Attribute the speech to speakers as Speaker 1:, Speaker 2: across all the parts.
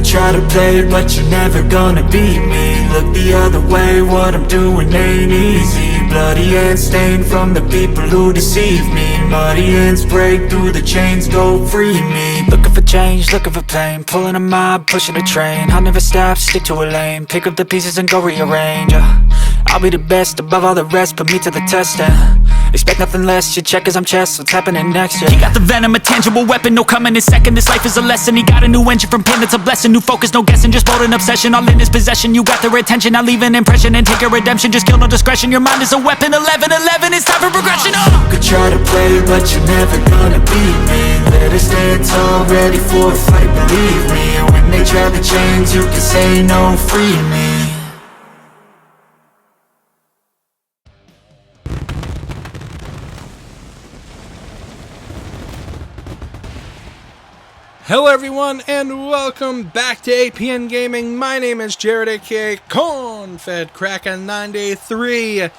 Speaker 1: try to play, but you're never gonna beat me. Look the other way, what I'm doing ain't easy. Bloody hands stained from the people who deceive me. Muddy hands break through the chains, go free me. Looking for change, looking for pain, pulling a mob, pushing a train. I'll never stop, stick to a lane, pick up the pieces and go rearrange. I'll be the best above all the rest, put me to the test and expect nothing less, your check as I'm chess, what's happening next, yeah. He got the venom, a tangible weapon, no coming in second. This life is a lesson, he got a new engine from pain, it's a blessing. New focus, no guessing, just bold and obsession. All in his possession, you got their attention. I'll leave an impression and take a redemption. Just kill, no discretion, your mind is a weapon. 11-11, it's time for progression. You could try to play, but you're never gonna beat me. Better stand tall, ready for a fight, believe me. And when they try the chains, you can say no, free me.
Speaker 2: Hello everyone, and welcome back to APN Gaming. My name is Jared, aka Cornfed Kraken 93,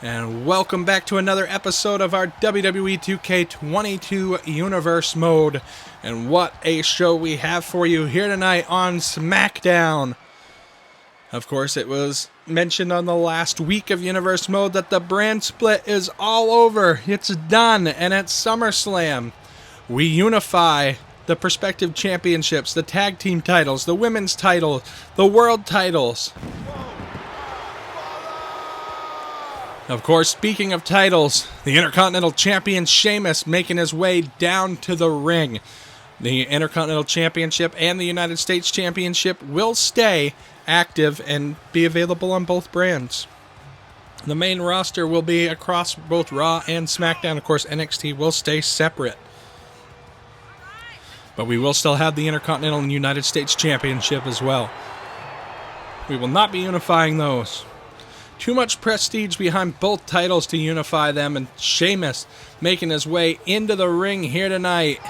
Speaker 2: and welcome back to another episode of our WWE 2K22 Universe Mode. And what a show we have for you here tonight on Smackdown. Of course, it was mentioned on the last week of Universe Mode that the brand split is all over. It's done, and at SummerSlam, we unify the prospective championships, the tag team titles, the women's title, the world titles. Of course, speaking of titles, the Intercontinental Champion Sheamus making his way down to the ring. The Intercontinental Championship and the United States Championship will stay active and be available on both brands. The main roster will be across both Raw and SmackDown. Of course, NXT will stay separate. But we will still have the Intercontinental and United States Championship as well. We will not be unifying those. Too much prestige behind both titles to unify them, and Sheamus making his way into the ring here tonight.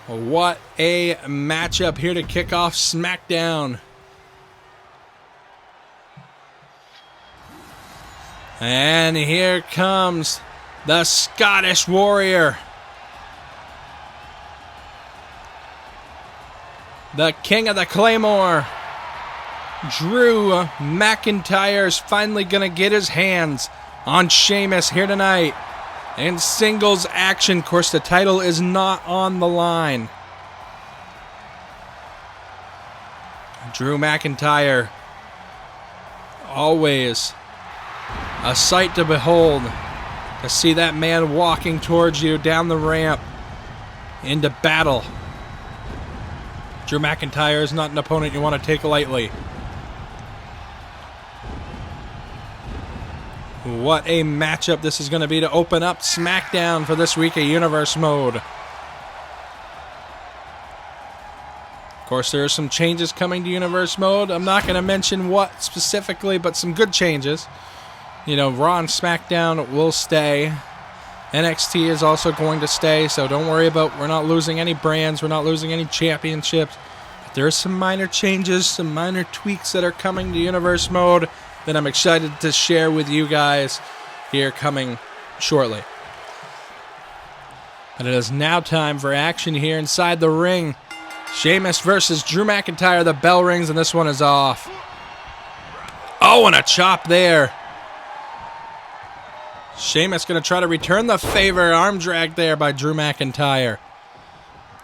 Speaker 2: What a matchup here to kick off SmackDown. And here comes the Scottish Warrior, the King of the Claymore, Drew McIntyre is finally going to get his hands on Sheamus here tonight in singles action. Of course, the title is not on the line. Drew McIntyre, always a sight to behold. To see that man walking towards you down the ramp into battle. Drew McIntyre is not an opponent you want to take lightly. What a matchup this is going to be to open up SmackDown for this week of Universe Mode. Of course, there are some changes coming to Universe Mode. I'm not going to mention what specifically, but some good changes. You know, Raw and SmackDown will stay. NXT is also going to stay, so don't worry about, we're not losing any brands, we're not losing any championships. But there are some minor changes, some minor tweaks that are coming to Universe Mode that I'm excited to share with you guys here coming shortly. But it is now time for action here inside the ring. Sheamus versus Drew McIntyre. The bell rings and this one is off. Oh, and a chop there. Sheamus going to try to return the favor. Arm drag there by Drew McIntyre.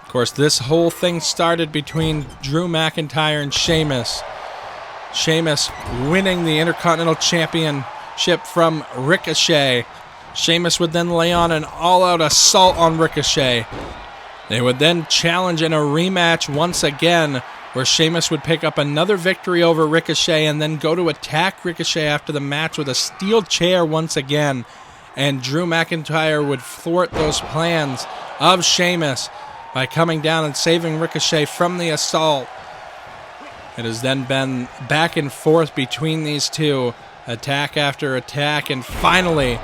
Speaker 2: Of course, this whole thing started between Drew McIntyre and Sheamus. Sheamus winning the Intercontinental Championship from Ricochet. Sheamus would then lay on an all-out assault on Ricochet. They would then challenge in a rematch once again, where Sheamus would pick up another victory over Ricochet and then go to attack Ricochet after the match with a steel chair once again. And Drew McIntyre would thwart those plans of Sheamus by coming down and saving Ricochet from the assault. It has then been back and forth between these two, attack after attack, and finally,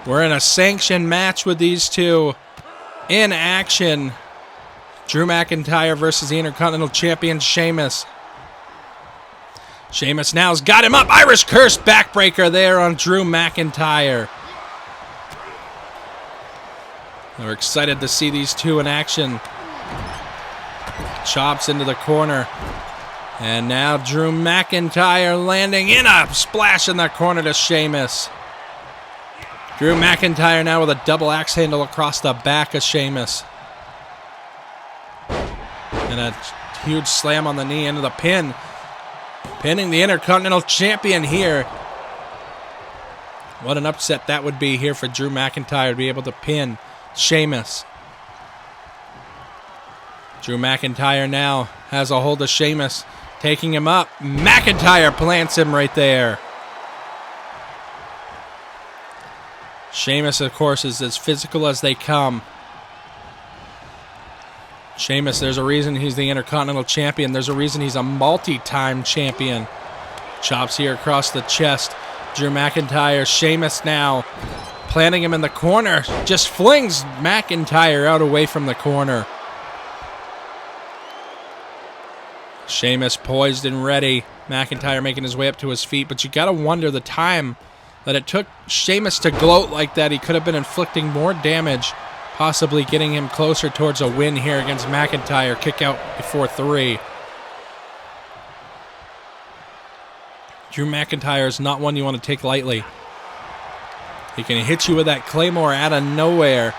Speaker 2: we're in a sanctioned match with these two in action. Drew McIntyre versus the Intercontinental Champion Sheamus. Sheamus now's got him up. Irish Curse backbreaker there on Drew McIntyre. We're excited to see these two in action. Chops into the corner. And now Drew McIntyre landing in a splash in the corner to Sheamus. Drew McIntyre now with a double axe handle across the back of Sheamus. And a huge slam on the knee into the pin. Pinning the Intercontinental Champion here. What an upset that would be here for Drew McIntyre to be able to pin Sheamus. Drew McIntyre now has a hold of Sheamus, taking him up. McIntyre plants him right there. Sheamus, of course, is as physical as they come. Sheamus, there's a reason he's the Intercontinental Champion. There's a reason he's a multi-time champion. Chops here across the chest. Drew McIntyre, Sheamus now planting him in the corner. Just flings McIntyre out away from the corner. Sheamus poised and ready. McIntyre making his way up to his feet, but you gotta wonder the time that it took Sheamus to gloat like that. He could have been inflicting more damage, possibly getting him closer towards a win here against McIntyre. Kick out before 3. Drew McIntyre is not one you want to take lightly. He can hit you with that Claymore out of nowhere.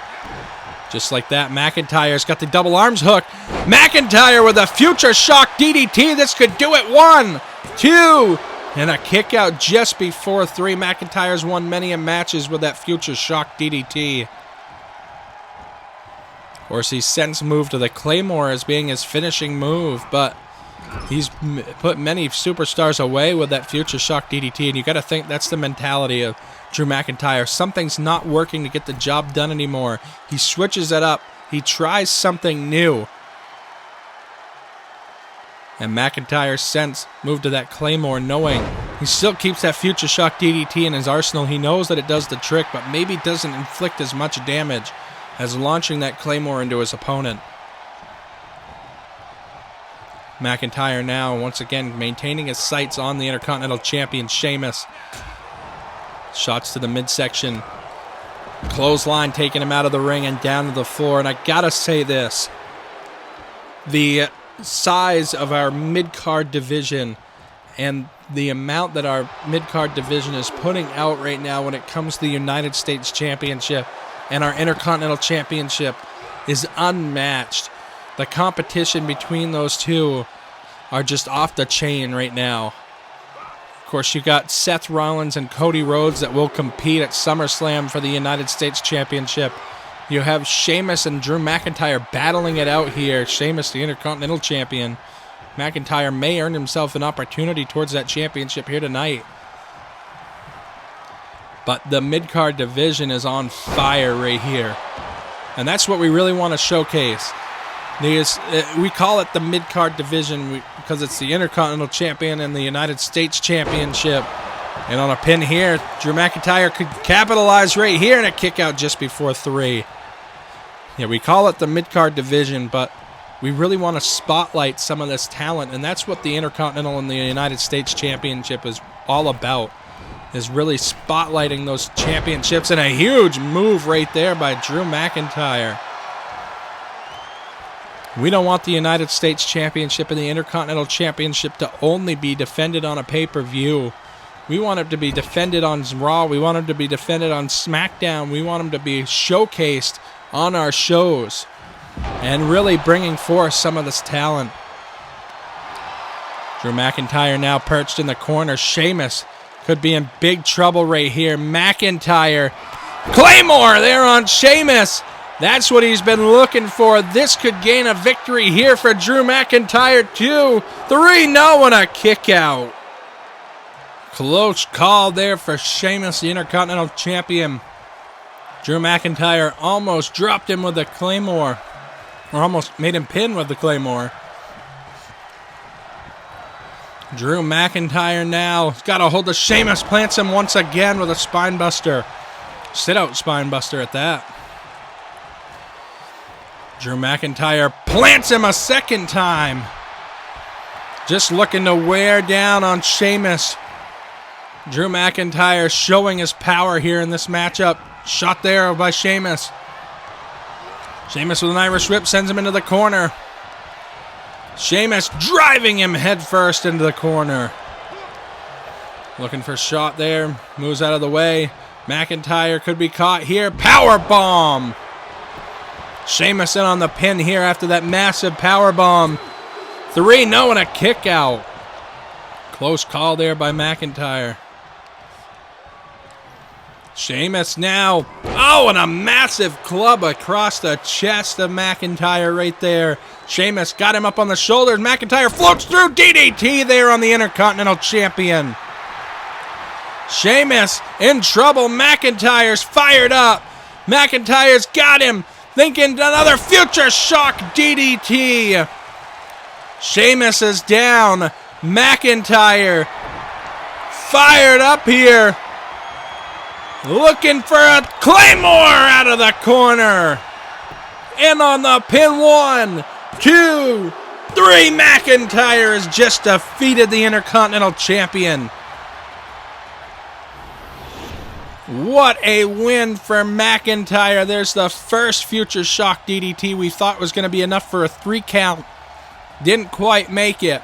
Speaker 2: Just like that, McIntyre's got the double arms hook. McIntyre with a future shock DDT. This could do it. 1, 2, and a kick out just before 3. McIntyre's won many matches with that future shock DDT. Of course, he's since moved to the Claymore as being his finishing move, but he's put many superstars away with that future shock DDT, and you got to think that's the mentality of Drew McIntyre. Something's not working to get the job done anymore. He switches it up. He tries something new. And McIntyre since moved to that Claymore, knowing he still keeps that future shock DDT in his arsenal. He knows that it does the trick, but maybe doesn't inflict as much damage as launching that Claymore into his opponent. McIntyre now, once again, maintaining his sights on the Intercontinental Champion, Sheamus. Shots to the midsection. Clothesline taking him out of the ring and down to the floor. And I gotta say this. The size of our mid-card division and the amount that our mid-card division is putting out right now when it comes to the United States Championship and our Intercontinental Championship is unmatched. The competition between those two are just off the chain right now. Of course, you got Seth Rollins and Cody Rhodes that will compete at SummerSlam for the United States Championship. You have Sheamus and Drew McIntyre battling it out here. Sheamus, the Intercontinental Champion. McIntyre may earn himself an opportunity towards that championship here tonight. But the mid-card division is on fire right here. And that's what we really want to showcase. We call it the mid-card division because it's the Intercontinental Champion and the United States Championship. And on a pin here, Drew McIntyre could capitalize right here and a kick out just before 3. Yeah, we call it the mid-card division, but we really want to spotlight some of this talent, and that's what the Intercontinental and the United States Championship is all about, is really spotlighting those championships, and a huge move right there by Drew McIntyre. We don't want the United States Championship and the Intercontinental Championship to only be defended on a pay-per-view. We want it to be defended on Raw. We want them to be defended on Smackdown. We want them to be showcased on our shows and really bringing forth some of this talent. Drew McIntyre now perched in the corner. Sheamus could be in big trouble right here. McIntyre. Claymore there on Sheamus. That's what he's been looking for. This could gain a victory here for Drew McIntyre. 2, 3, no, and a kick out. Close call there for Sheamus, the Intercontinental Champion. Drew McIntyre almost dropped him with the Claymore, or almost made him pin with the Claymore. Drew McIntyre now got a hold of Sheamus, plants him once again with a spine buster. Sit-out spine buster at that. Drew McIntyre plants him a second time. Just looking to wear down on Sheamus. Drew McIntyre showing his power here in this matchup. Shot there by Sheamus. Sheamus with an Irish whip sends him into the corner. Sheamus driving him headfirst into the corner. Looking for a shot there. Moves out of the way. McIntyre could be caught here. Power bomb. Sheamus in on the pin here after that massive power bomb. 3-0 and a kick out. Close call there by McIntyre. Sheamus now. Oh, and a massive club across the chest of McIntyre right there. Sheamus got him up on the shoulders. McIntyre floats through. DDT there on the Intercontinental Champion. Sheamus in trouble. McIntyre's fired up. McIntyre's got him. Thinking another future shock DDT. Sheamus is down. McIntyre fired up here. Looking for a Claymore out of the corner. In on the pin. 1, 2, 3. McIntyre has just defeated the Intercontinental Champion. What a win for McIntyre. There's the first future shock DDT we thought was going to be enough for a 3 count. Didn't quite make it.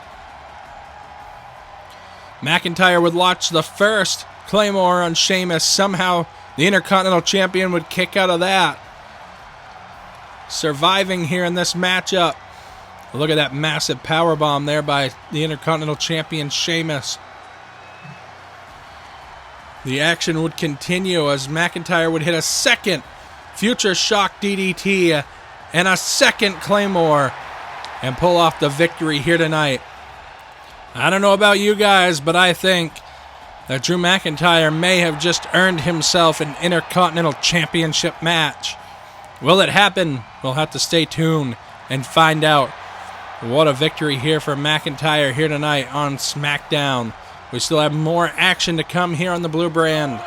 Speaker 2: McIntyre would launch the first Claymore on Sheamus. Somehow the Intercontinental Champion would kick out of that. Surviving here in this matchup. Look at that massive powerbomb there by the Intercontinental Champion Sheamus. The action would continue as McIntyre would hit a second future shock DDT and a second Claymore and pull off the victory here tonight. I don't know about you guys, but I think that Drew McIntyre may have just earned himself an Intercontinental Championship match. Will it happen? We'll have to stay tuned and find out. What a victory here for McIntyre here tonight on Smackdown. We still have more action to come here on the Blue Brand.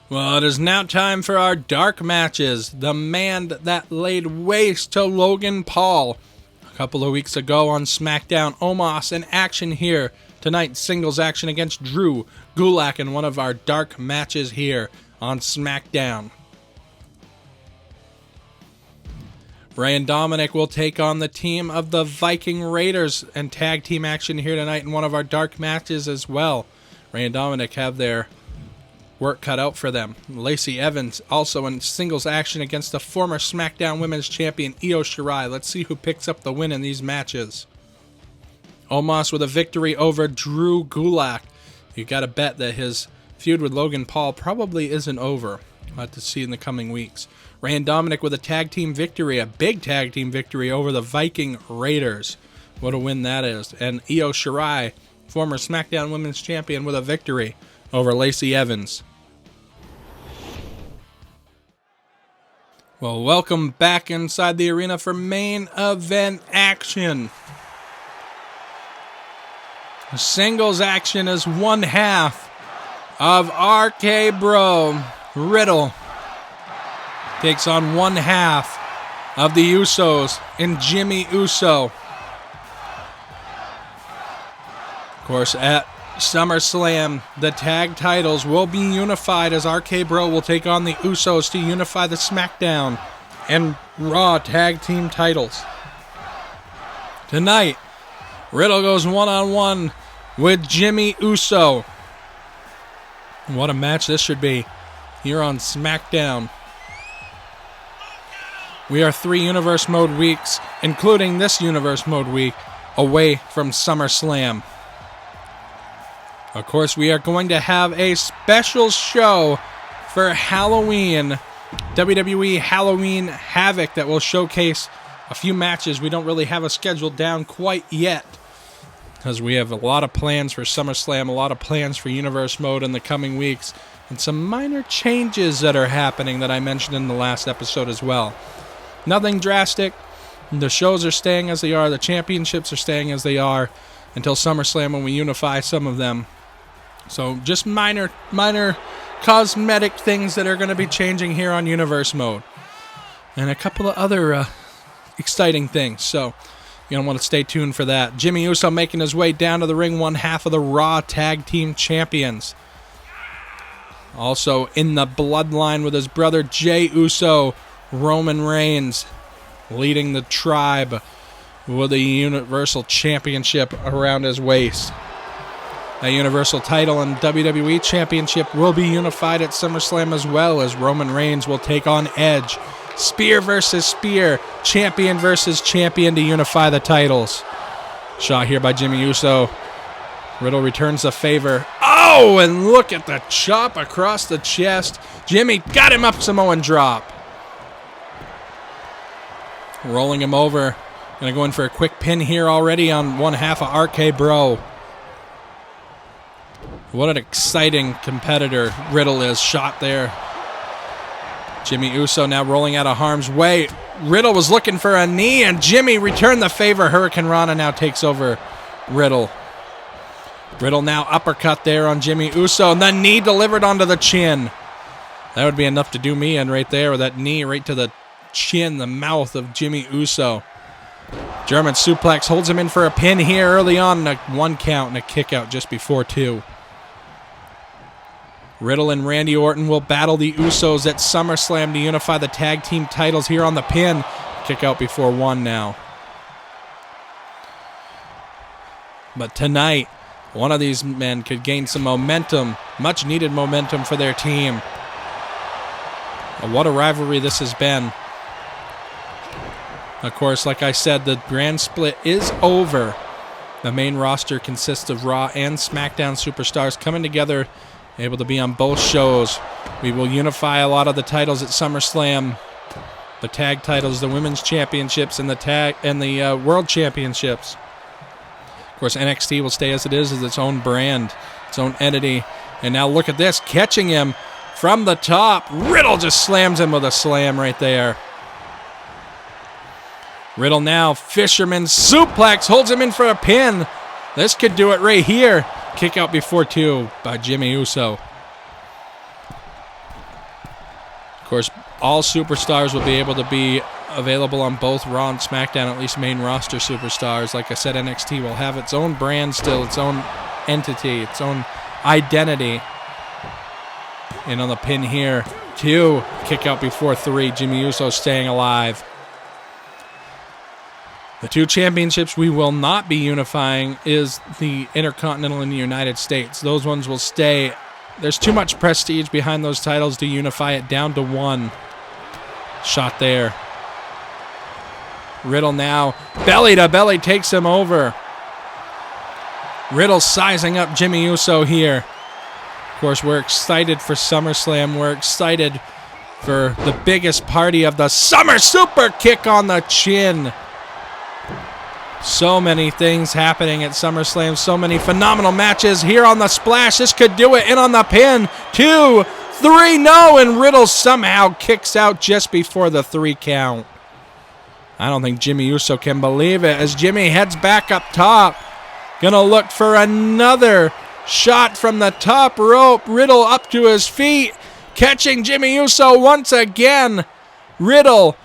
Speaker 2: Well, it is now time for our dark matches. The man that laid waste to Logan Paul a couple of weeks ago on SmackDown. Omos in action here tonight. Singles action against Drew Gulak in one of our dark matches here on SmackDown. Rey and Dominic will take on the team of the Viking Raiders and tag team action here tonight in one of our dark matches as well. Rey and Dominic have their work cut out for them. Lacey Evans also in singles action against the former SmackDown Women's Champion Io Shirai. Let's see who picks up the win in these matches. Omos with a victory over Drew Gulak. You got to bet that his feud with Logan Paul probably isn't over. We'll have to see in the coming weeks. Rey and Dominic with a tag team victory, a big tag team victory over the Viking Raiders. What a win that is. And Io Shirai, former SmackDown Women's Champion, with a victory over Lacey Evans. Well, welcome back inside the arena for main event action. The singles action is one half of RK Bro. Riddle takes on one half of the Usos and Jimmy Uso. Of course, at SummerSlam, the tag titles will be unified as RK Bro will take on the Usos to unify the SmackDown and Raw tag team titles. Tonight, Riddle goes one-on-one with Jimmy Uso. What a match this should be here on SmackDown. We are 3 Universe Mode weeks, including this Universe Mode week, away from SummerSlam. Of course, we are going to have a special show for Halloween, WWE Halloween Havoc, that will showcase a few matches. We don't really have a schedule down quite yet, because we have a lot of plans for SummerSlam, a lot of plans for Universe Mode in the coming weeks, and some minor changes that are happening that I mentioned in the last episode as well. Nothing drastic. The shows are staying as they are. The championships are staying as they are until SummerSlam when we unify some of them. So just minor cosmetic things that are going to be changing here on Universe Mode. And a couple of other exciting things. So You're going to want to stay tuned for that. Jimmy Uso making his way down to the ring, one half of the Raw Tag Team Champions. Also in the bloodline with his brother Jey Uso, Roman Reigns, leading the tribe with a Universal Championship around his waist. The Universal title and WWE Championship will be unified at SummerSlam as well, as Roman Reigns will take on Edge. Spear versus spear, champion versus champion to unify the titles. Shot here by Jimmy Uso. Riddle returns the favor. Oh, and look at the chop across the chest. Jimmy got him up, Samoan drop. Rolling him over. Going to go in for a quick pin here already on one half of RK Bro. What an exciting competitor Riddle is. Shot there. Jimmy Uso now rolling out of harm's way. Riddle was looking for a knee, and Jimmy returned the favor. Hurricane Rana now takes over Riddle. Riddle now uppercut there on Jimmy Uso, and the knee delivered onto the chin. That would be enough to do me in right there with that knee right to the chin, the mouth of Jimmy Uso. German suplex holds him in for a pin here early on, and a 1 count and a kick out just before 2. Riddle and Randy Orton will battle the Usos at SummerSlam to unify the tag team titles here on the pin. Kick out before 1 now. But tonight, one of these men could gain some momentum, much needed momentum for their team. What a rivalry this has been. Of course, like I said, the brand split is over. The main roster consists of Raw and SmackDown superstars coming together, able to be on both shows. We will unify a lot of the titles at SummerSlam. The tag titles, the women's championships, and the world championships. Of course, NXT will stay as it is, as its own brand, its own entity. And now look at this, catching him from the top. Riddle just slams him with a slam right there. Riddle now, fisherman suplex, holds him in for a pin. This could do it right here. Kick out before 2 by Jimmy Uso. Of course, all superstars will be able to be available on both Raw and SmackDown, at least main roster superstars. Like I said, NXT will have its own brand still, its own entity, its own identity. And on the pin here, 2. Kick out before 3. Jimmy Uso staying alive. The 2 championships we will not be unifying is the Intercontinental and the United States. Those ones will stay. There's too much prestige behind those titles to unify it down to 1. Shot there. Riddle now, belly to belly, takes him over. Riddle sizing up Jimmy Uso here. Of course, we're excited for SummerSlam. We're excited for the biggest party of the summer. Super kick on the chin. So many things happening at SummerSlam. So many phenomenal matches here on the splash. This could do it. In on the pin. 2, 3, no. And Riddle somehow kicks out just before the 3 count. I don't think Jimmy Uso can believe it as Jimmy heads back up top. Gonna look for another shot from the top rope. Riddle up to his feet. Catching Jimmy Uso once again. Riddle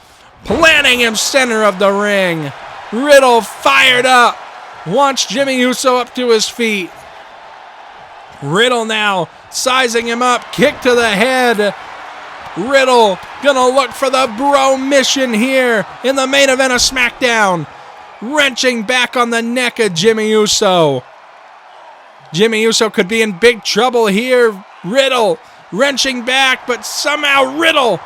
Speaker 2: planting him center of the ring. Riddle fired up. Wants Jimmy Uso up to his feet. Riddle now sizing him up. Kick to the head. Riddle gonna look for the bro mission here in the main event of SmackDown. Wrenching back on the neck of Jimmy Uso. Jimmy Uso could be in big trouble here. Riddle wrenching back, but somehow Riddle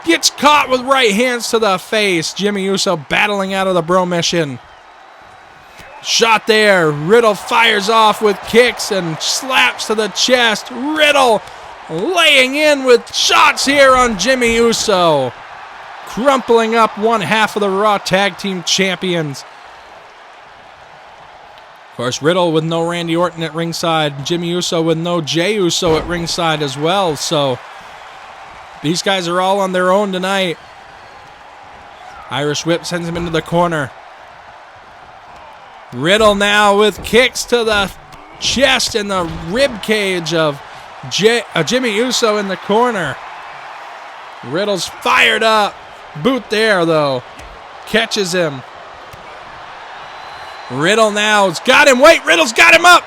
Speaker 2: gets caught with right hands to the face. Jimmy Uso battling out of the bro mission. Shot there. Riddle fires off with kicks and slaps to the chest. Riddle laying in with shots here on Jimmy Uso. Crumpling up one half of the Raw Tag Team Champions. Of course, Riddle with no Randy Orton at ringside. Jimmy Uso with no Jey Uso at ringside as well. So these guys are all on their own tonight. Irish Whip sends him into the corner. Riddle now with kicks to the chest and the rib cage of Jimmy Uso in the corner. Riddle's fired up. Boot there, though. Catches him. Riddle now's got him. Wait, Riddle's got him up.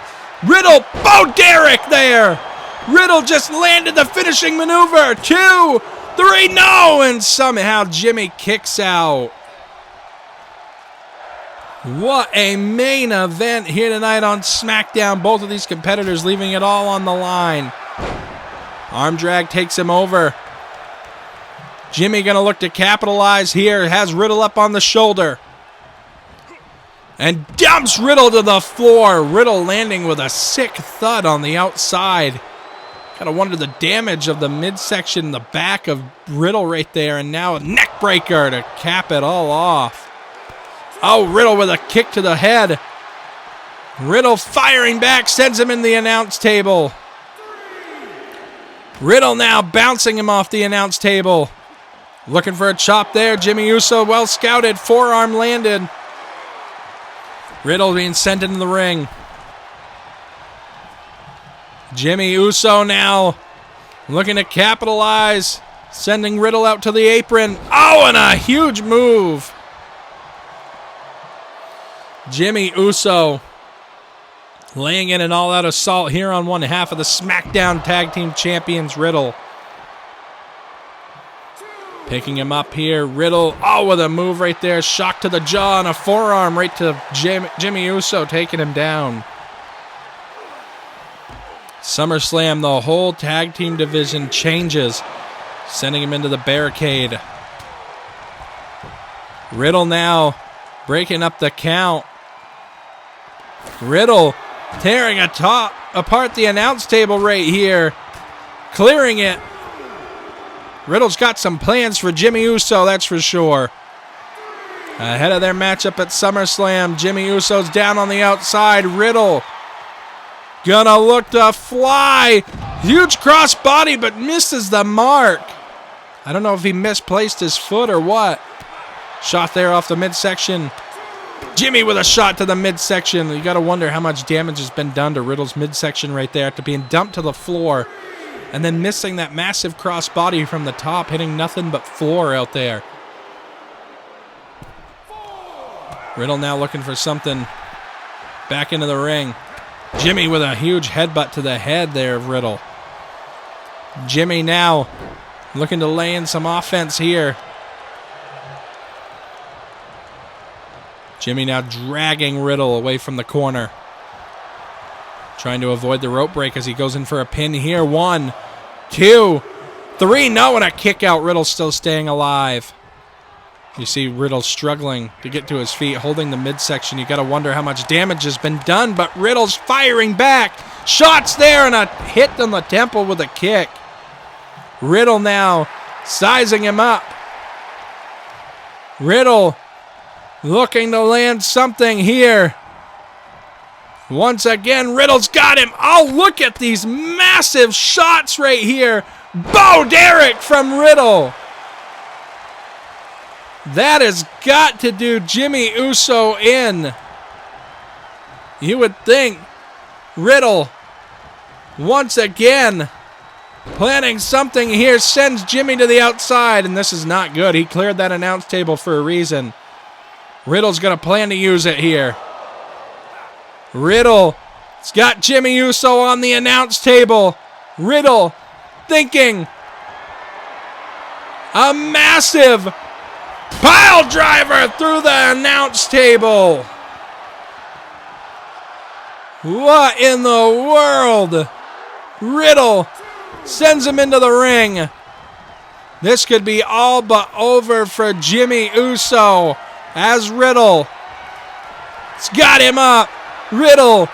Speaker 2: Riddle, Bo Derek there. Riddle just landed the finishing maneuver. 2, 3, no, and somehow Jimmy kicks out. What a main event here tonight on Smackdown. Both of these competitors leaving it all on the line. Arm drag takes him over. Jimmy going to look to capitalize here. Has Riddle up on the shoulder. And dumps Riddle to the floor. Riddle landing with a sick thud on the outside. Gotta wonder the damage of the midsection, the back of Riddle right there. And now a neck breaker to cap it all off. Oh, Riddle with a kick to the head. Riddle firing back, sends him in the announce table. Riddle now bouncing him off the announce table. Looking for a chop there. Jimmy Uso well scouted. Forearm landed. Riddle being sent into the ring. Jimmy Uso now looking to capitalize. Sending Riddle out to the apron. Oh, and a huge move. Jimmy Uso laying in an all-out assault here on one half of the SmackDown Tag Team Champions, Riddle. Picking him up here, Riddle, oh, with a move right there. Shock to the jaw and a forearm right to Jimmy Uso, taking him down. SummerSlam, the whole tag team division changes, sending him into the barricade. Riddle now breaking up the count. Riddle tearing apart the announce table right here. Clearing it. Riddle's got some plans for Jimmy Uso, that's for sure. Ahead of their matchup at SummerSlam, Jimmy Uso's down on the outside. Riddle gonna look to fly. Huge crossbody, but misses the mark. I don't know if he misplaced his foot or what. Shot there off the midsection. Jimmy with a shot to the midsection. You got to wonder how much damage has been done to Riddle's midsection right there after being dumped to the floor and then missing that massive crossbody from the top, hitting nothing but floor out there. Riddle now looking for something back into the ring. Jimmy with a huge headbutt to the head there of Riddle. Jimmy now looking to lay in some offense here. Jimmy now dragging Riddle away from the corner. Trying to avoid the rope break as he goes in for a pin here. 1, 2, 3. No, and a kick out. Riddle still staying alive. You see Riddle struggling to get to his feet, holding the midsection. You got to wonder how much damage has been done, but Riddle's firing back. Shots there and a hit on the temple with a kick. Riddle now sizing him up. Riddle looking to land something here. Once again, Riddle's got him. Oh, look at these massive shots right here. Bo Derek from Riddle. That has got to do Jimmy Uso in. You would think Riddle, once again, planning something here, sends Jimmy to the outside, and this is not good. He cleared that announce table for a reason. Riddle's going to plan to use it here. Riddle's got Jimmy Uso on the announce table. Riddle thinking a massive pile driver through the announce table. What in the world? Riddle sends him into the ring. This could be all but over for Jimmy Uso as Riddle's got him up. Riddle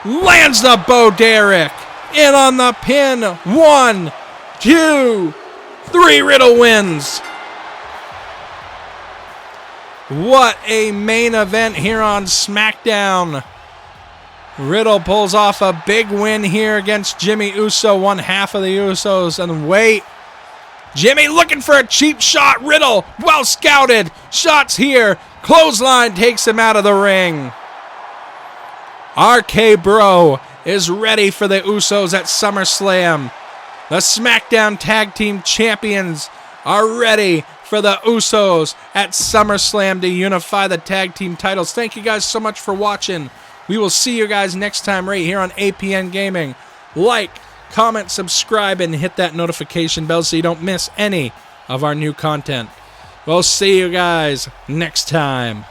Speaker 2: lands the Bo Derek in on the pin. 1, 2, 3. Riddle wins. What a main event here on SmackDown. Riddle pulls off a big win here against Jimmy Uso, one half of the Usos. And wait, Jimmy looking for a cheap shot. Riddle, well scouted. Shots here. Clothesline takes him out of the ring. RK Bro is ready for the Usos at SummerSlam. The SmackDown Tag Team Champions are ready for the Usos at SummerSlam to unify the tag team titles. Thank you guys so much for watching. We will see you guys next time right here on APN Gaming. Like, comment, subscribe, and hit that notification bell so you don't miss any of our new content. We'll see you guys next time.